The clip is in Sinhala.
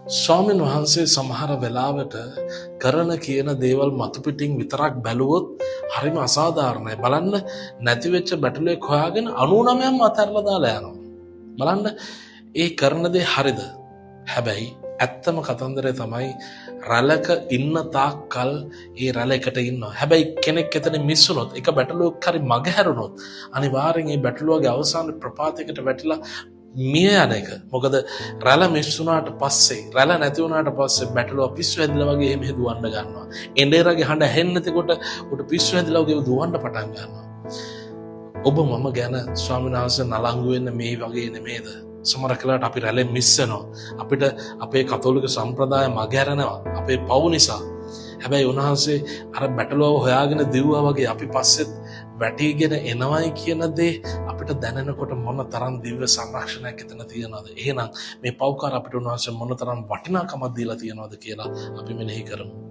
ස්වාමීන් වහන්සේ සමහර වෙලාවට කරන කියන දේවල් මතු පිටින් විතරක් බැලුවොත් හරිම අසාධාරණයි. බලන්න නැති වෙච්ච බැටළුවෙක් හොයාගෙන 99ම අතහැරලා දාලා යනවා. බලන්න ඒ කරන දේ හරිද? හැබැයි ඇත්තම කතන්දරය තමයි රැළක ඉන්න තාක් කල් ඒ රැළ එකට ඉන්නවා. හැබැයි කෙනෙක් එතන මිස් වුණොත්, එක බැටළුවෙක් හරි මගහැරුණොත් අනිවාර්යෙන් ඒ බැටළුවගේ අවසාන ප්‍රපාතයකට වැටිලා මිය යන එක. මොකද රැළ මිස් වුණාට පස්සේ, රැළ නැති වුණාට පස්සේ බැටළුවා පිස්සු හැදිලා වගේ එහෙම දුවන්න ගන්නවා. එඬේරගේ හඬ ඇහෙන්නේ නැතිකොට උට පිස්සු හැදිලා වගේ දුවන්න පටන් ගන්නවා. ඔබ මම ගැන ස්වාමීන් වහන්සේ නලංගු වෙන්න මේ වගේ නෙමේද? සමහර කලාවට අපි රැළෙන් මිස් වෙනවා. අපිට අපේ කතෝලික සම්ප්‍රදාය මගහැරෙනවා අපේ පව් නිසා. හැබැයි උන්වහන්සේ අර බැටළුවව හොයාගෙන දිව්වා වගේ අපි පස්සෙත් වැටිගෙන එනවයි කියන දේ අපිට දැනෙනකොට මොන තරම් දිව්‍ය සංරක්ෂණයක් එතන තියෙනවද? එහෙනම් මේ පව්කාර අපිට උන්වහන්සේ මොන තරම් වටිනාකමක් දීලා තියෙනවද කියලා අපි මෙනෙහි කරමු.